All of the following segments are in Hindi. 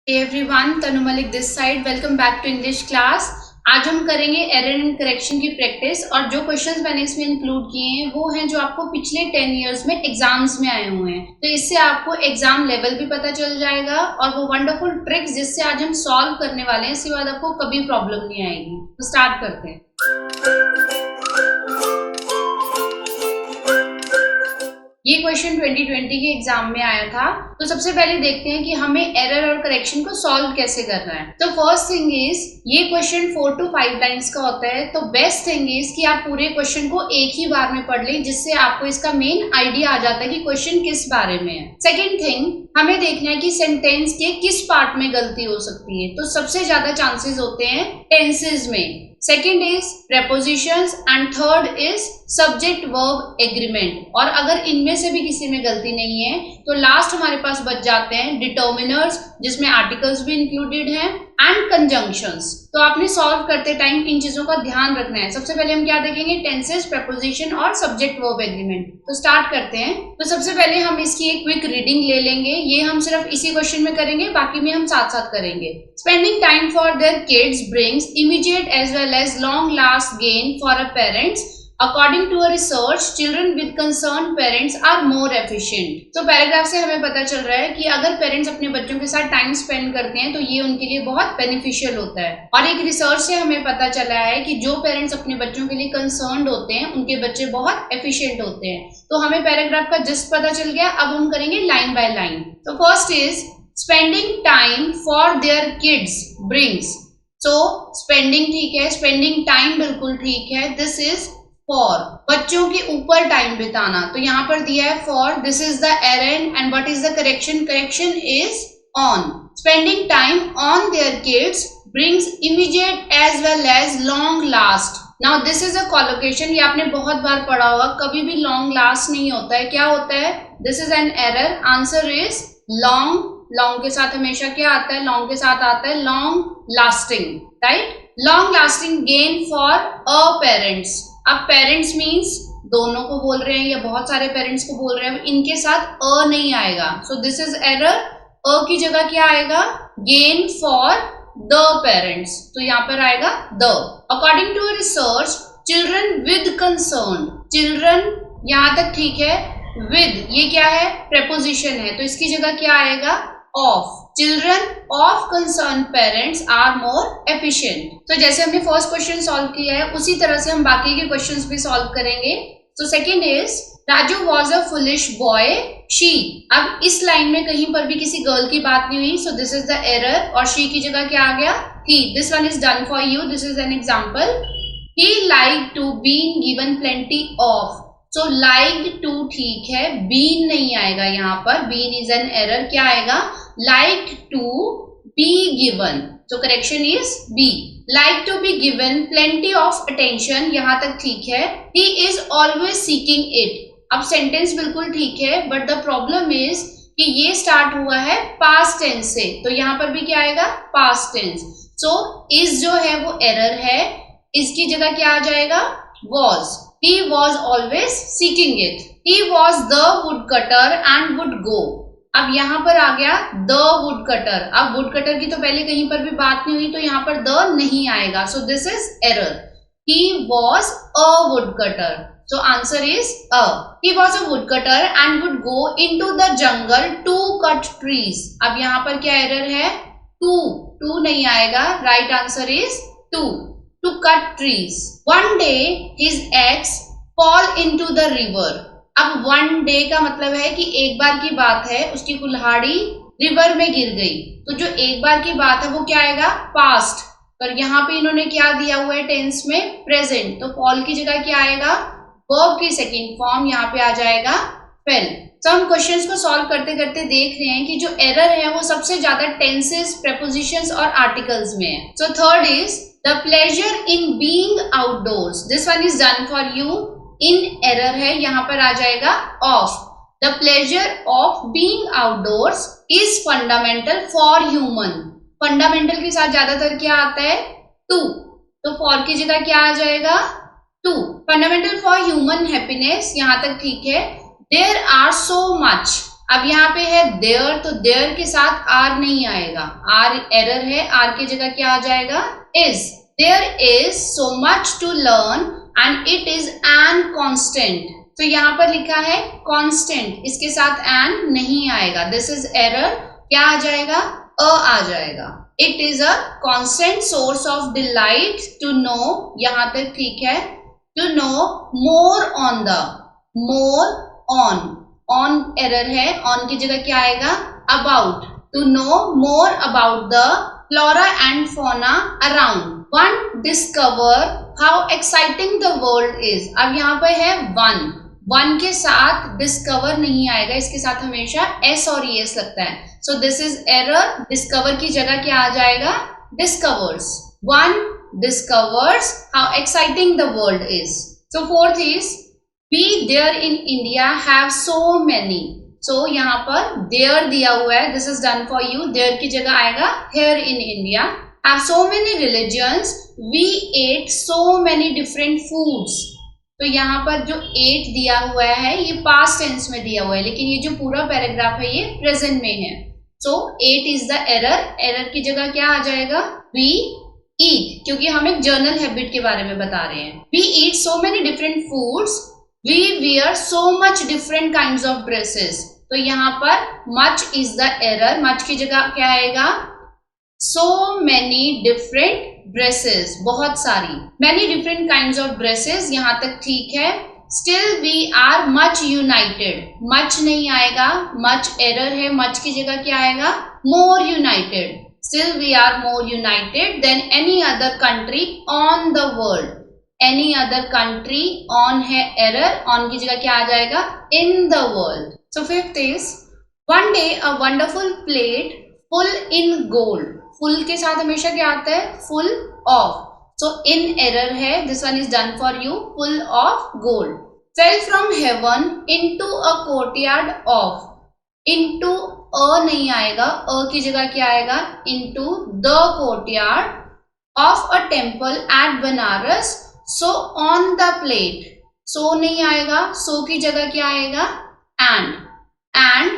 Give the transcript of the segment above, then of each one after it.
Hey everyone, Tanu Malik this side. Welcome back to English class. आज हम करेंगे एरर एंड करेक्शन की प्रैक्टिस और जो क्वेश्चंस मैंने इसमें इंक्लूड किए हैं वो हैं जो आपको पिछले 10 इयर्स में एग्जाम्स में आए हुए हैं। तो इससे आपको एग्जाम लेवल भी पता चल जाएगा और वो वंडरफुल ट्रिक्स जिससे आज हम सॉल्व करने वाले हैं, इसके बाद आपको कभी प्रॉब्लम नहीं आएगी। तो स्टार्ट करते हैं। ये क्वेश्चन 2020 के एग्जाम में आया था। तो सबसे पहले देखते हैं कि हमें एरर और करेक्शन को सॉल्व कैसे करना है। तो फर्स्ट थिंग इज, ये क्वेश्चन 4 to 5 लाइंस का होता है। तो बेस्ट थिंग इज कि आप पूरे क्वेश्चन को एक ही बार में पढ़ लें, जिससे आपको इसका मेन आइडिया आ जाता है कि क्वेश्चन किस बारे में है। सेकेंड थिंग, हमें देखना है कि सेंटेंस के किस पार्ट में गलती हो सकती है। तो सबसे ज्यादा चांसेस होते हैं टेंसेस में, second is prepositions and third is subject verb agreement. और अगर इनमें से भी किसी में गलती नहीं है तो लास्ट हमारे पास बच जाते हैं डिटर्मिनर्स, जिसमें आर्टिकल्स भी इंक्लूडेड हैं, एंड कंजंक्शंस। तो आपने सॉल्व करते टाइम इन चीजों का ध्यान रखना है। सबसे पहले हम क्या देखेंगे, टेंसेस, preposition और सब्जेक्ट वर्ब एग्रीमेंट। तो स्टार्ट करते हैं। तो सबसे पहले हम इसकी एक क्विक रीडिंग ले लेंगे। ये हम सिर्फ इसी क्वेश्चन में करेंगे, बाकी में हम साथ साथ करेंगे। Spending time for their kids brings immediate as well as long last gain for a parents. According to a research, children with concerned parents are more efficient. तो पैराग्राफ से हमें पता चल रहा है कि अगर पेरेंट्स अपने बच्चों के साथ टाइम स्पेंड करते हैं तो ये उनके लिए बहुत बेनिफिशियल होता है। और एक रिसर्च से हमें पता चला है कि जो पेरेंट्स अपने बच्चों के लिए कंसर्न्ड होते हैं उनके बच्चे बहुत एफिशिएंट होते हैं। तो हमें पैराग्राफ का जिस्ट पता चल गया। अब हम करेंगे लाइन बाय लाइन। तो first is spending time for their kids brings. So spending ठीक है, स्पेंडिंग टाइम बिल्कुल ठीक है। दिस इज फॉर, बच्चों के ऊपर टाइम बिताना। तो यहाँ पर दिया है फॉर, दिस इज द एरेंड and what is the correction, correction is on. Spending time on their kids brings immediate as well as long last. Now this is a collocation, ये आपने बहुत बार पढ़ा होगा। कभी भी लॉन्ग लास्ट नहीं होता है। क्या होता है, this is an error. Answer is long. Long के साथ हमेशा क्या आता है, लॉन्ग के साथ आता है long lasting, right. Long lasting gain for a parents. अब पेरेंट्स मीन्स दोनों को बोल रहे हैं या बहुत सारे पेरेंट्स को बोल रहे हैं, इनके साथ अ नहीं आएगा। So this is error. A की जगह क्या आएगा, गेन फॉर द पेरेंट्स। तो यहाँ पर आएगा the. According to research, children with concern. Children यहाँ तक ठीक है। विद ये क्या है, प्रेपोजिशन है, तो इसकी जगह क्या आएगा, of. Children of concern parents are more efficient. तो जैसे हमने फर्स्ट क्वेश्चन सॉल्व किया है उसी तरह से हम बाकी के क्वेश्चंस भी सॉल्व करेंगे। तो second is, Raju was a foolish boy she. अब इस लाइन में कहीं पर भी किसी गर्ल की बात नहीं हुई, so this is the error. और शी की जगह क्या आ गया, he. This one is done for you, this is an example. He like to been given plenty of. So like to ठीक है, बीन नहीं आएगा यहाँ पर, बीन इज एन एरर। क्या आएगा, लाइक टू बी गिवन। तो correction is be. Like to be given plenty of attention, यहाँ तक ठीक है। He is always seeking it. अब सेंटेंस बिल्कुल ठीक है, बट द प्रॉब्लम इज कि ये स्टार्ट हुआ है पास्ट टेंस से, तो यहाँ पर भी क्या आएगा, पास्ट टेंस। सो इज जो है वो एरर है, इसकी जगह क्या आ जाएगा, was. He was always seeking it. He was the woodcutter and would go. अब यहाँ पर आ गया the woodcutter। अब woodcutter की तो पहले कहीं पर भी बात नहीं हुई, तो यहाँ पर the नहीं आएगा। So this is error. He was a woodcutter. So answer is a. He was a woodcutter and would go into the jungle to cut trees. अब यहाँ पर क्या error है, to नहीं आएगा। Right answer is to cut trees. One day his eggs fall into the river. अब one day का मतलब है कि एक बार की बात है, उसकी कुल्हाड़ी रिवर में गिर गई। तो जो एक बार की बात है वो क्या आएगा, पास्ट। पर यहाँ पे इन्होंने क्या दिया हुआ है टेंस में, प्रेजेंट। तो fall की जगह क्या आएगा, वर्ब की सेकेंड फॉर्म, यहाँ पे आ जाएगा fell। तो हम क्वेश्चंस को सॉल्व करते करते देख रहे हैं कि जो एरर है वो सबसे ज्यादा टेंसेस, प्रेपोजिशंस और आर्टिकल्स में है। So third is the pleasure in being outdoors. This one is done for you. In error है, यहाँ पर आ जाएगा of. The pleasure of being outdoors is fundamental for human. Fundamental के साथ ज्यादातर क्या आता है, to. तो for की जगह क्या आ जाएगा, to. Fundamental for human happiness, यहाँ तक ठीक है। There are so much. अब यहाँ पे है देयर, तो देयर के साथ आर नहीं आएगा, आर एरर है, आर की जगह क्या आ जाएगा, is. There is so much to learn and it is an constant, तो यहाँ पर लिखा है कांस्टेंट, इसके साथ एन नहीं आएगा, दिस इज एरर, क्या आ जाएगा, आ जाएगा। It is a constant source of delight to know, यहां तक ठीक है, to know more on the, more on error है, ऑन की जगह क्या आएगा, about, to know more about the flora and fauna around, one discover how exciting the world is. अब यहाँ पे है वन के साथ डिस्कवर नहीं आएगा, इसके साथ हमेशा एस और ईएस लगता है, so this is error, discover की जगह क्या आ जाएगा, discovers, one discovers how exciting the world is. So fourth is we there in India have so many, so यहाँ पर देयर दिया हुआ है, this is done for you, there की जगह आएगा here in India, have so many religions, we eat so many different foods, तो यहाँ पर जो 8 दिया हुआ है ये पास्ट टेंस में दिया हुआ है, लेकिन ये जो पूरा पैराग्राफ है ये प्रेजेंट में है, सो 8 इज द एरर, एरर की जगह क्या आ जाएगा, वी ईट, क्योंकि हम एक जर्नल हैबिट के बारे में बता रहे हैं, we eat so many different foods, we wear so much different kinds of dresses, तो यहाँ पर much is the error, much की जगह क्या आएगा, so many different dresses, बहुत सारी, many different kinds of dresses, यहाँ तक ठीक है। still we are much united, much नहीं आएगा, much error है, much की जगह क्या आएगा, more united, still we are more united than any other country on the world, any other country, on है error, on की जगह क्या आ जाएगा, in the world। so fifth is one day a wonderful plate full in gold, full के साथ हमेशा क्या आता है, full of, so in error है, this one is done for you, full of gold, fell from heaven into a courtyard of, into a नहीं आएगा, अ की जगह क्या आएगा, into the courtyard of a temple at Banaras, so on the plate, so नहीं आएगा, सो की जगह क्या आएगा, and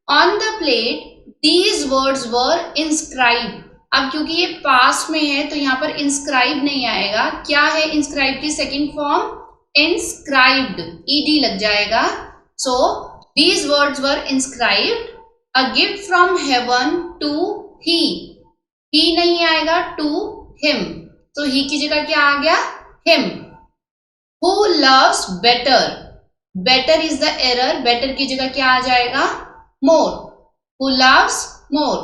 on the plate these words were inscribed, अब क्योंकि ये पास्ट में है तो यहाँ पर इंस्क्राइब नहीं आएगा, क्या है इंस्क्राइब की सेकंड फॉर्म, inscribed, ed लग जाएगा, so these words were inscribed, a gift from heaven to he नहीं आएगा, to him, तो he की जगह क्या आ गया, him, who loves better, better is the error, better की जगह क्या आ जाएगा, more, who loves more,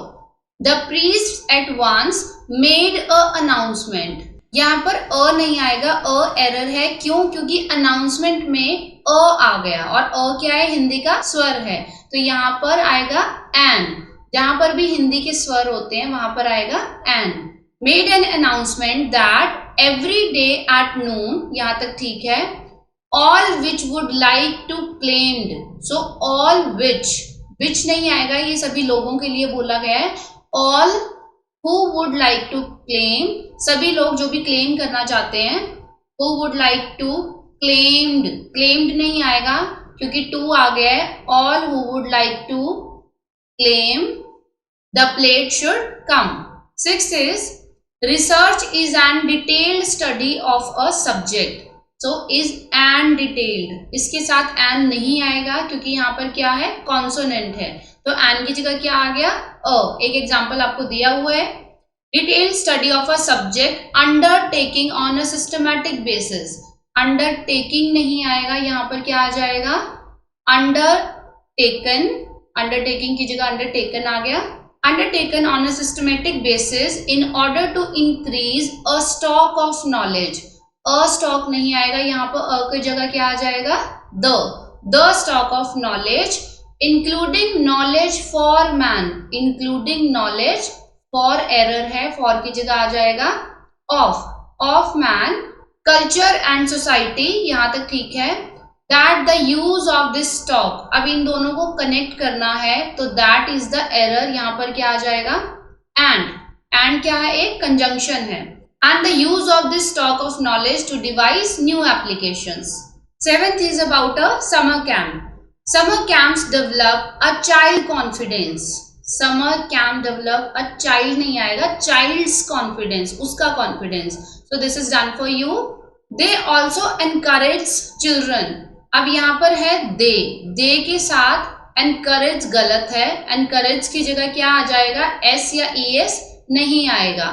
the priest at once made a announcement, यहाँ पर अ नहीं आएगा, अ एरर है, क्यों, क्योंकि अनाउंसमेंट में अ आ गया, और अ क्या है, हिंदी का स्वर है, तो यहाँ पर आएगा एन, जहां पर भी हिंदी के स्वर होते हैं वहां पर आएगा N, made an announcement that every day at noon, यहाँ तक ठीक है, all which would like to claimed, so all which नहीं आएगा, ये सभी लोगों के लिए बोला गया है, all who would like to claim, सभी लोग जो भी क्लेम करना चाहते हैं, who would like to claimed नहीं आएगा क्योंकि to आ गया है, all who would like to claim the plate should come। Sixth is research is an detailed study of a subject, so is and detailed, इसके साथ and नहीं आएगा क्योंकि यहाँ पर क्या है, कॉन्सोनेंट है, तो and की जगह क्या आ गया, अ। एक एग्जांपल आपको दिया हुआ है, detailed study of a subject undertaking on a systematic basis, undertaking नहीं आएगा, यहाँ पर क्या आ जाएगा, अंडरटेकन, अंडरटेकिंग की जगह अंडरटेकन आ गया, undertaken on a systematic basis in order to increase a stock of knowledge, a stock नहीं आएगा, यहाँ पर अ की जगह क्या आ जाएगा, the stock of knowledge, including knowledge for man, including knowledge, for error है, फॉर की जगह आ जाएगा of man, culture and society, यहाँ तक ठीक है, that the use of this stock, अब इन दोनों को कनेक्ट करना है तो दैट इज द एरर, यहाँ पर क्या आ जाएगा, एंड क्या है, एक कंजंक्शन है, and the use of this stock of knowledge to devise new applications। Seventh is about a summer camp, summer camps develop a child confidence, summer camp develop a child नहीं आएगा, चाइल्ड्स कॉन्फिडेंस, उसका confidence. So this is done for you. They also encourage children. अब यहाँ पर है दे के साथ एनकरेज गलत है, एनकरेज की जगह क्या आ जाएगा, एस या ES नहीं आएगा.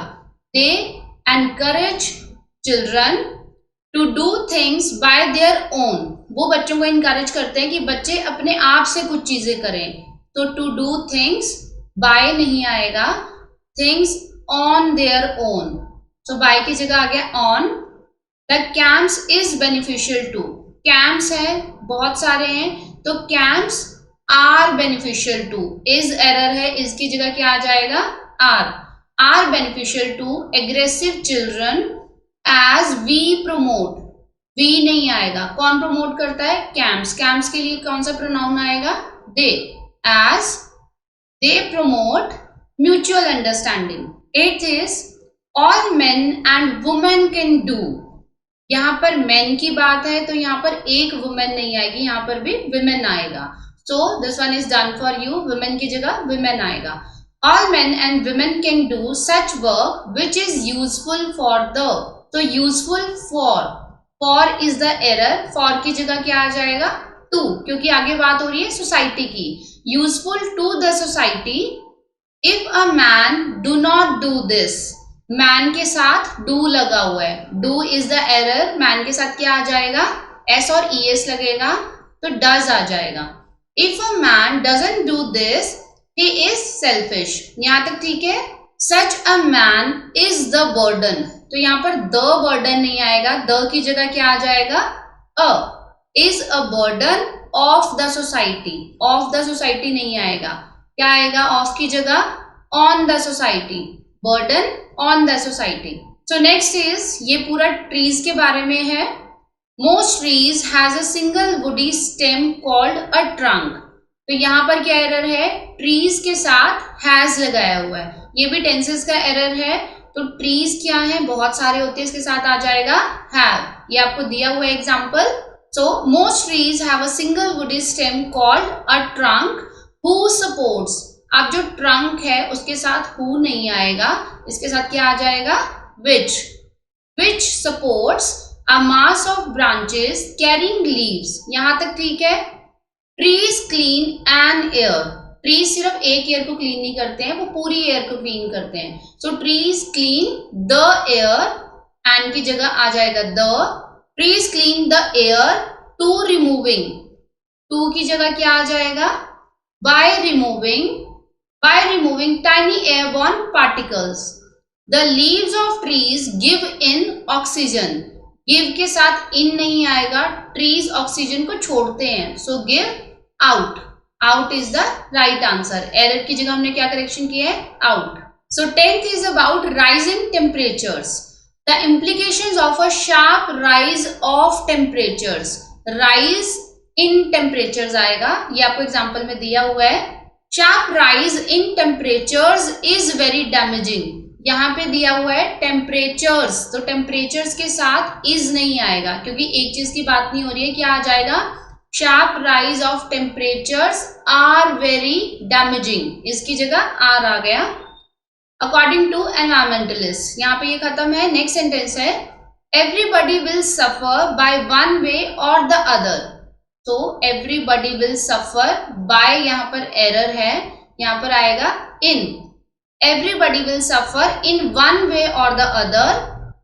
They encourage children to do things by their own. वो बच्चों को इनकरेज करते हैं कि बच्चे अपने आप से कुछ चीजें करें. तो टू डू थिंग्स, बाय नहीं आएगा, things on their own. So by की जगह आ गया on. The camps is beneficial to. Camps है, बहुत सारे हैं, तो camps are beneficial to. Is error है, इसकी जगह क्या आ जाएगा, are beneficial to aggressive children as we promote. We नहीं आएगा, कौन प्रमोट करता है, कैंप्स. कैंप्स के लिए कौन सा प्रोनाउन आएगा, they. As they promote mutual understanding. 8th is all men and women can do. यहाँ पर मेन की बात है तो यहाँ पर एक वुमेन नहीं आएगी, यहाँ पर भी विमेन आएगा. So this one is done for you. Women की जगह विमेन आएगा. All men and women can do such work which is useful for the. तो useful for is the error. For की जगह क्या आ जाएगा, टू, क्योंकि आगे बात हो रही है सोसाइटी की. Useful to the society. If a man do not do this. Man के साथ डू लगा हुआ है, do is the error. Man के साथ क्या आ जाएगा, एस और ES लगेगा, तो डज आ जाएगा. If a man doesn't do this he is selfish. यहां तक ठीक है. Such a man is the burden. तो यहाँ पर द बर्डन नहीं आएगा, द की जगह क्या आ जाएगा, is a burden of the society. Of the society नहीं आएगा, क्या आएगा, ऑफ की जगह on the society. Burden on the society. So next is, ये पूरा ट्रीज के बारे में है. Most trees has a single woody stem called a trunk. तो यहाँ पर क्या एरर है, ट्रीज के साथ हैज लगाया हुआ है. ये भी टेंसेस का एरर है. तो ट्रीज क्या है, बहुत सारे होते हैं, इसके साथ आ जाएगा हैव. ये आपको दिया हुआ example. So most trees have a single woody stem called a trunk who supports. अब जो ट्रंक है उसके साथ हु नहीं आएगा, इसके साथ क्या आ जाएगा, which supports a mass of branches carrying leaves. यहां तक ठीक है. Trees clean an air. Trees सिर्फ एक एयर को क्लीन नहीं करते हैं, वो पूरी एयर को क्लीन करते हैं. So trees clean the air, and की जगह आ जाएगा the. Trees clean the air to removing. To की जगह क्या आ जाएगा, by removing tiny airborne particles. The leaves of trees give in oxygen. Give के साथ इन नहीं आएगा, ट्रीज ऑक्सीजन को छोड़ते हैं. So give out. Out is the right answer. Error की जगह हमने क्या करेक्शन किया है, out. So 10th is about rising temperatures. The implications of a sharp rise of temperatures. Rise in temperatures आएगा, ये आपको एग्जाम्पल में दिया हुआ है. Sharp rise in temperatures is very damaging. यहाँ पे दिया हुआ है टेम्परेचर्स, तो टेम्परेचर्स के साथ इज नहीं आएगा, क्योंकि एक चीज की बात नहीं हो रही है. क्या आ जाएगा, sharp rise of temperatures are very damaging. इसकी जगह आर आ गया. According to environmentalists. यहाँ पे ये खत्म है. नेक्स्ट सेंटेंस है, everybody will suffer by one way or the other. तो everybody will suffer by, यहाँ पर एरर है, यहाँ पर आएगा in. Everybody will suffer in one way or the other.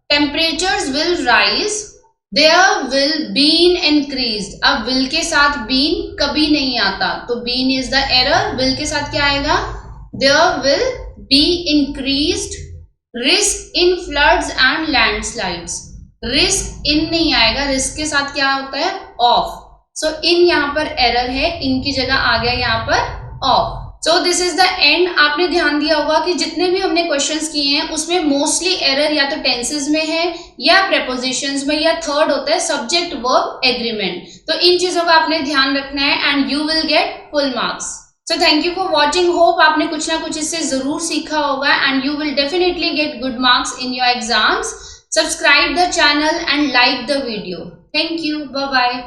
Temperatures will rise. There will been increased. अब will के साथ been कभी नहीं आता, तो been is the error. will के साथ क्या आएगा, there will be increased risk in floods and landslides. risk in नहीं आएगा, risk के साथ क्या होता है, of. so in यहाँ पर error है, in की जगह आ गया यहाँ पर of. So this is the end. आपने ध्यान दिया होगा कि जितने भी हमने क्वेश्चंस किए हैं उसमें मोस्टली एरर या तो टेंसेस में है या प्रेपोजिशंस में, या थर्ड होता है सब्जेक्ट वर्ब एग्रीमेंट. तो इन चीजों का आपने ध्यान रखना है and you will get full marks. So thank you for watching. Hope आपने कुछ ना कुछ इससे जरूर सीखा होगा and you will definitely get good marks in your exams. Subscribe the channel and like the video. Thank you. Bye bye.